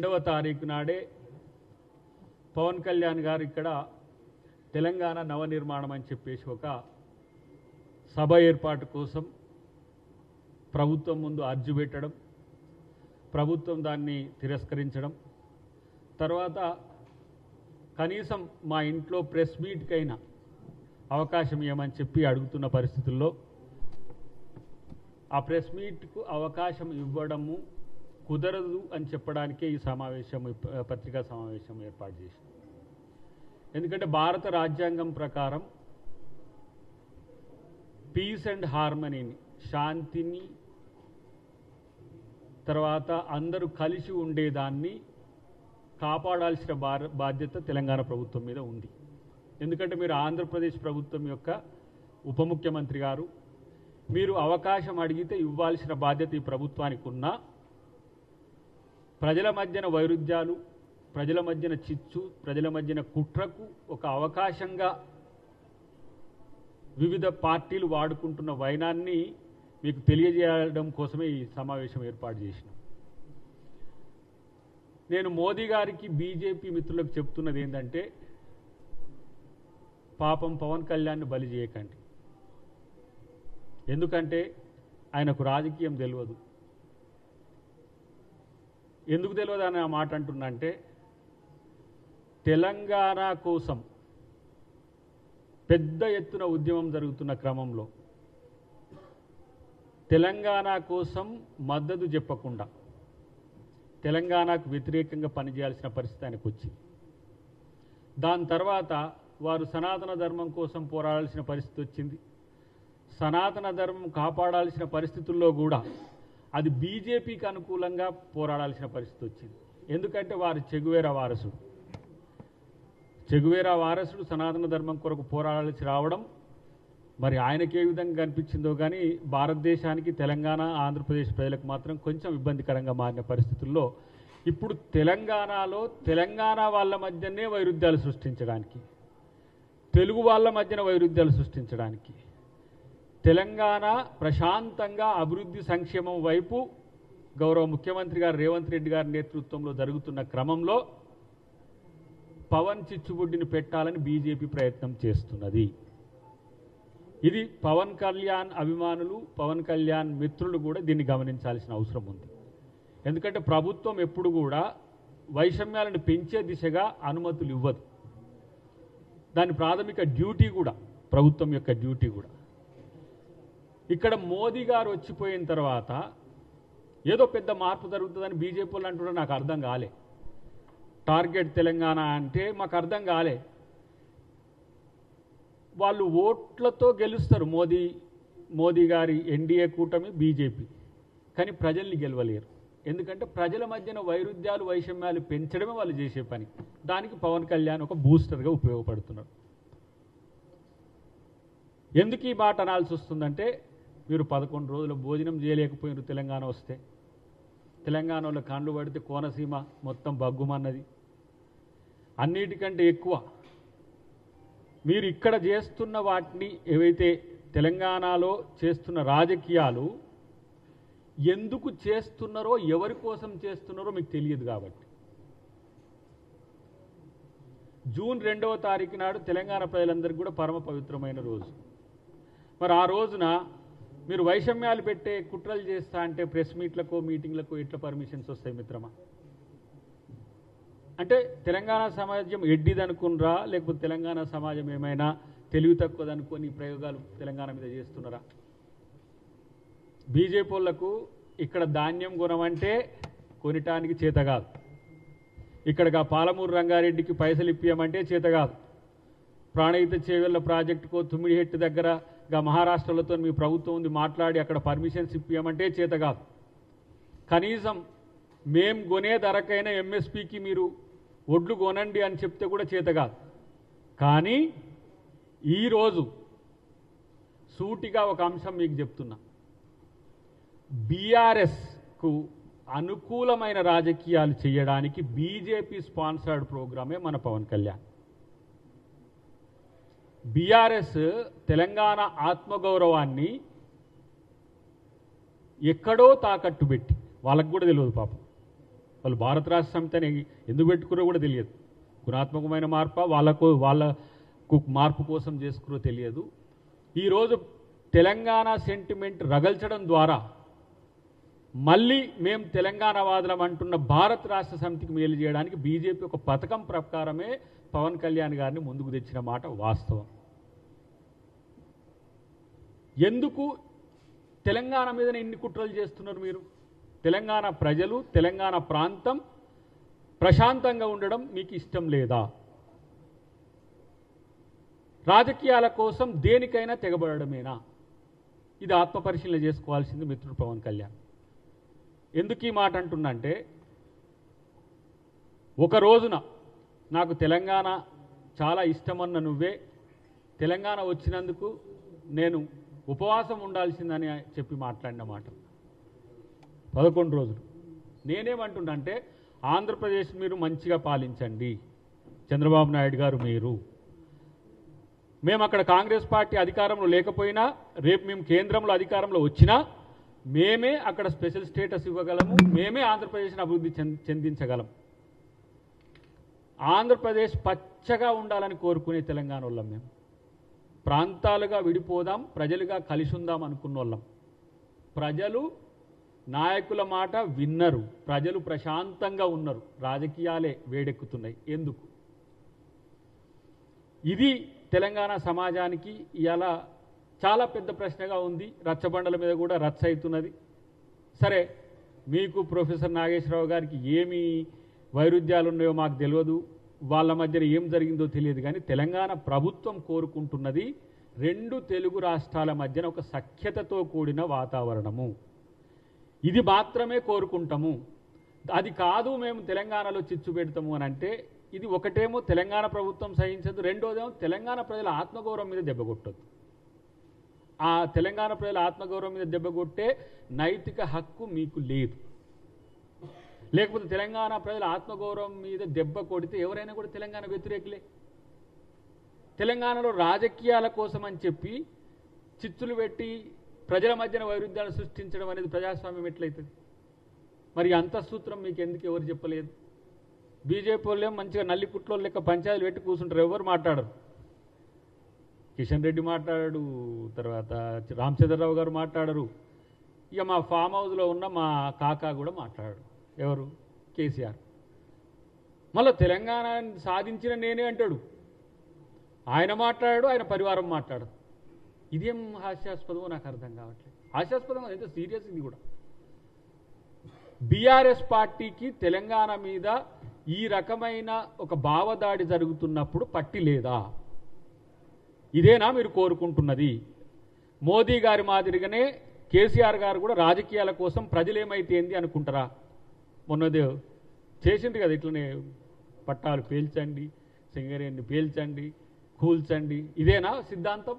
2వ తారీఖు నాడే పవన్ కళ్యాణ్ గారు ఇక్కడ తెలంగాణ నవనిర్మాణం అని చెప్పేసి ఒక సభ ఏర్పాటు కోసం ప్రభుత్వం ముందు అర్జీ పెట్టడం, ప్రభుత్వం దాన్ని తిరస్కరించడం, తర్వాత కనీసం మా ఇంట్లో ప్రెస్ మీట్కైనా అవకాశం ఇవ్వమని చెప్పి అడుగుతున్న పరిస్థితుల్లో ఆ ప్రెస్ మీట్కు అవకాశం ఇవ్వడము కుదరదు అని చెప్పడానికే ఈ సమావేశం, పత్రికా సమావేశం ఏర్పాటు చేసింది. ఎందుకంటే భారత రాజ్యాంగం ప్రకారం పీస్ అండ్ హార్మనీని, శాంతిని, తర్వాత అందరూ కలిసి ఉండేదాన్ని కాపాడాల్సిన బాధ్యత తెలంగాణ ప్రభుత్వం మీద ఉంది. ఎందుకంటే మీరు ఆంధ్రప్రదేశ్ ప్రభుత్వం యొక్క ఉప ముఖ్యమంత్రి గారు, మీరు అవకాశం అడిగితే ఇవ్వాల్సిన బాధ్యత ఈ ప్రభుత్వానికి ఉన్నా ప్రజల మధ్యన వైరుధ్యాలు, ప్రజల మధ్యన చిచ్చు, ప్రజల మధ్యన కుట్రకు ఒక అవకాశంగా వివిధ పార్టీలు వాడుకుంటున్న వైనాన్ని మీకు తెలియజేయడం కోసమే ఈ సమావేశం ఏర్పాటు చేసిన. నేను మోదీ గారికి, బీజేపీ మిత్రులకు చెప్తున్నది ఏంటంటే, పాపం పవన్ కళ్యాణ్ని బలి చేయకండి. ఎందుకంటే ఆయనకు రాజకీయం తెలియదు. ఎందుకు తెలియదు అని ఆ మాట అంటున్నా అంటే, తెలంగాణ కోసం పెద్ద ఎత్తున ఉద్యమం జరుగుతున్న క్రమంలో తెలంగాణ కోసం మద్దతు చెప్పకుండా తెలంగాణకు వ్యతిరేకంగా పనిచేయాల్సిన పరిస్థితి ఆయనకు వచ్చింది. దాని తర్వాత వారు సనాతన ధర్మం కోసం పోరాడాల్సిన పరిస్థితి వచ్చింది. సనాతన ధర్మం కాపాడాల్సిన పరిస్థితుల్లో కూడా అది బీజేపీకి అనుకూలంగా పోరాడాల్సిన పరిస్థితి వచ్చింది. ఎందుకంటే వారు చెగువేరా వారసుడు సనాతన ధర్మం కొరకు పోరాడాల్సి రావడం మరి ఆయనకి ఏ విధంగా కనిపించిందో కానీ భారతదేశానికి, తెలంగాణ, ఆంధ్రప్రదేశ్ ప్రజలకు మాత్రం కొంచెం ఇబ్బందికరంగా మారిన పరిస్థితుల్లో ఇప్పుడు తెలంగాణలో తెలంగాణ వాళ్ళ మధ్యనే వైరుధ్యాలు సృష్టించడానికి, తెలుగు వాళ్ళ మధ్యన వైరుధ్యాలు సృష్టించడానికి, తెలంగాణ ప్రశాంతంగా అభివృద్ధి సంక్షేమం వైపు గౌరవ ముఖ్యమంత్రి గారు రేవంత్ రెడ్డి గారి నేతృత్వంలో జరుగుతున్న క్రమంలో పవన్ చిచ్చుబుడ్డిని పెట్టాలని బీజేపీ ప్రయత్నం చేస్తున్నది. ఇది పవన్ కళ్యాణ్ అభిమానులు, పవన్ కళ్యాణ్ మిత్రులు కూడా దీన్ని గమనించాల్సిన అవసరం ఉంది. ఎందుకంటే ప్రభుత్వం ఎప్పుడు కూడా వైషమ్యాలను పెంచే దిశగా అనుమతులు ఇవ్వదు. దాని ప్రాథమిక డ్యూటీ కూడా, ప్రభుత్వం యొక్క డ్యూటీ కూడా. ఇక్కడ మోదీ గారు వచ్చిపోయిన తర్వాత ఏదో పెద్ద మార్పు జరుగుతుందని బీజేపీ వాళ్ళు అంటున్నారు. నాకు అర్థం కాలే. టార్గెట్ తెలంగాణ అంటే మాకు అర్థం కాలే. వాళ్ళు ఓట్లతో గెలుస్తారు, మోదీ గారి ఎన్డీఏ కూటమి, బీజేపీ. కానీ ప్రజల్ని గెలవలేరు. ఎందుకంటే ప్రజల మధ్యన వైరుధ్యాలు, వైషమ్యాలు పెంచడమే వాళ్ళు చేసే పని. దానికి పవన్ కళ్యాణ్ ఒక బూస్టర్గా ఉపయోగపడుతున్నారు. ఎందుకు ఈ మాట అనాల్సి వస్తుందంటే, మీరు 11 రోజులు భోజనం చేయలేకపోయినారు తెలంగాణ వస్తే. తెలంగాణలో కండ్లు పడితే కోనసీమ మొత్తం బగ్గుమన్నది. అన్నిటికంటే ఎక్కువ మీరు ఇక్కడ చేస్తున్న వాటిని, ఏవైతే తెలంగాణలో చేస్తున్న రాజకీయాలు ఎందుకు చేస్తున్నారో, ఎవరి కోసం చేస్తున్నారో మీకు తెలియదు. కాబట్టి జూన్ 2వ తారీఖు నాడు తెలంగాణ ప్రజలందరికీ కూడా పరమ పవిత్రమైన రోజు. మరి ఆ రోజున మీరు వైషమ్యాలు పెట్టే కుట్రలు చేస్తా అంటే ప్రెస్ మీట్లకు, మీటింగ్లకు ఎట్లా పర్మిషన్స్ వస్తాయి మిత్రమా? అంటే తెలంగాణ సమాజం ఎడ్డిదనుకున్నరా, లేకపోతే తెలంగాణ సమాజం ఏమైనా తెలివి తక్కువదనుకొని ప్రయోగాలు తెలంగాణ మీద చేస్తున్నారా? బీజేపీ వాళ్ళకు ఇక్కడ ధాన్యం కొనమంటే కొనటానికి చేత కాదు. ఇక్కడగా పాలమూరు రంగారెడ్డికి పైసలు ఇప్పియమంటే చేత కాదు. ప్రాణహిత చేవెళ్ల ప్రాజెక్టుకో తుమ్మిడిహెట్టు దగ్గర మహారాష్ట్రలతో మీ ప్రభుత్వం ఉంది మాట్లాడి అక్కడ పర్మిషన్స్ ఇప్పియమంటే చేత కాదు. కనీసం మేం కొనే ధరకైనా ఎంఎస్పీకి మీరు ఒడ్లు కొనండి అని చెప్తే కూడా చేత కాదు. కానీ ఈరోజు సూటిగా ఒక అంశం మీకు చెప్తున్నా. బీఆర్ఎస్కు అనుకూలమైన రాజకీయాలు చేయడానికి బీజేపీ స్పాన్సర్డ్ ప్రోగ్రామే మన పవన్ కళ్యాణ్. బీఆర్ఎస్ తెలంగాణ ఆత్మగౌరవాన్ని ఎక్కడో తాకట్టు పెట్టి, వాళ్ళకు కూడా తెలియదు పాపం, వాళ్ళు భారత రాష్ట్ర సమితి అని ఎందుకు పెట్టుకురో కూడా తెలియదు. గుణాత్మకమైన మార్పు వాళ్ళకు మార్పు కోసం చేసుకురో తెలియదు. ఈరోజు తెలంగాణ సెంటిమెంట్ రగల్చడం ద్వారా మళ్ళీ మేము తెలంగాణ వాదులం అంటున్న భారత రాష్ట్ర సమితికి మేలు చేయడానికి బీజేపీ ఒక పథకం ప్రకారమే పవన్ కళ్యాణ్ గారిని ముందుకు తెచ్చిన మాట వాస్తవం. ఎందుకు తెలంగాణ మీదనే ఇన్ని కుట్రలు చేస్తున్నారు మీరు? తెలంగాణ ప్రజలు, తెలంగాణ ప్రాంతం ప్రశాంతంగా ఉండడం మీకు ఇష్టం లేదా? రాజకీయాల కోసం దేనికైనా తెగబడమేనా? ఇది ఆత్మపరిశీలన చేసుకోవాల్సింది మిత్రుడు పవన్ కళ్యాణ్. ఎందుకు ఈ మాట అంటున్నంటే, ఒక రోజున నాకు తెలంగాణ చాలా ఇష్టమన్న నువ్వే తెలంగాణ వచ్చినందుకు నేను ఉపవాసం ఉండాల్సిందని చెప్పి మాట్లాడిన మాట 11 రోజులు. నేనేమంటున్నంటే, ఆంధ్రప్రదేశ్ మీరు మంచిగా పాలించండి, చంద్రబాబు నాయుడు గారు మీరు. మేము అక్కడ కాంగ్రెస్ పార్టీ అధికారంలో లేకపోయినా, రేపు మేము కేంద్రంలో అధికారంలో వచ్చినా మేమే అక్కడ స్పెషల్ స్టేటస్ ఇవ్వగలము, మేమే ఆంధ్రప్రదేశ్ని అభివృద్ధి చెందించగలం. ఆంధ్రప్రదేశ్ పచ్చగా ఉండాలని కోరుకునే తెలంగాణ వాళ్ళం మేము. ప్రాంతాలుగా విడిపోదాం, ప్రజలుగా కలిసి ఉందాం అనుకున్న వాళ్ళం. ప్రజలు నాయకుల మాట విన్నరు, ప్రజలు ప్రశాంతంగా ఉన్నారు, రాజకీయాలే వేడెక్కుతున్నాయి. ఎందుకు? ఇది తెలంగాణ సమాజానికి ఇలా చాలా పెద్ద ప్రశ్నగా ఉంది. రచ్చబండల మీద కూడా రచ్చ అవుతున్నది. సరే, మీకు ప్రొఫెసర్ నాగేశ్వరరావు గారికి ఏమి వైరుధ్యాలు ఉన్నాయో మాకు తెలియదు, వాళ్ళ మధ్యన ఏం జరిగిందో తెలియదు. కానీ తెలంగాణ ప్రభుత్వం కోరుకుంటున్నది 2 తెలుగు రాష్ట్రాల మధ్యన ఒక సఖ్యతతో కూడిన వాతావరణము. ఇది మాత్రమే కోరుకుంటాము. అది కాదు మేము తెలంగాణలో చిచ్చు పెడతాము అని అంటే, ఇది ఒకటేమో తెలంగాణ ప్రభుత్వం సహించదు, రెండోదేమో తెలంగాణ ప్రజల ఆత్మగౌరవం మీద దెబ్బ కొట్టదు. ఆ తెలంగాణ ప్రజల ఆత్మగౌరవం మీద దెబ్బ కొట్టే నైతిక హక్కు మీకు లేదు. లేకపోతే తెలంగాణ ప్రజల ఆత్మగౌరవం మీద దెబ్బ కొడితే ఎవరైనా కూడా తెలంగాణ వ్యతిరేకులే. తెలంగాణలో రాజకీయాల కోసం అని చెప్పి చిచ్చులు పెట్టి ప్రజల మధ్యన వైరుధ్యాలు సృష్టించడం అనేది ప్రజాస్వామ్యం ఎట్లయితుంది? మరి అంతఃసూత్రం మీకు ఎందుకు ఎవరు చెప్పలేదు? బీజేపీ వాళ్ళు మంచిగా నల్లికుట్లో లెక్క పంచాయతీలు పెట్టి కూర్చుంటారు, ఎవరు మాట్లాడరు. కిషన్ రెడ్డి మాట్లాడాడు, తర్వాత రామచంద్రరావు గారు మాట్లాడరు, ఇక మా ఫామ్ హౌస్లో ఉన్న మా కాకా కూడా మాట్లాడాడు. ఎవరు? కేసీఆర్. మళ్ళీ తెలంగాణ సాధించిన నేనే అంటాడు. ఆయన మాట్లాడాడు, ఆయన పరివారం మాట్లాడదు. ఇదేం హాస్యాస్పదమో నాకు అర్థం కావట్లేదు. హాస్యాస్పదం అయితే సీరియస్. ఇది కూడా బీఆర్ఎస్ పార్టీకి తెలంగాణ మీద ఈ రకమైన ఒక భావదాడి జరుగుతున్నప్పుడు పట్టి లేదా? ఇదేనా మీరు కోరుకుంటున్నది? మోదీ గారి మాదిరిగానే కేసీఆర్ గారు కూడా రాజకీయాల కోసం ప్రజలేమైతే ఏంది అనుకుంటారా? మొన్నదే చేసింది కదా, ఇట్లనే పట్టాలు పేల్చండి, సింగరేణిని పేల్చండి, కూల్చండి. ఇదేనా సిద్ధాంతం?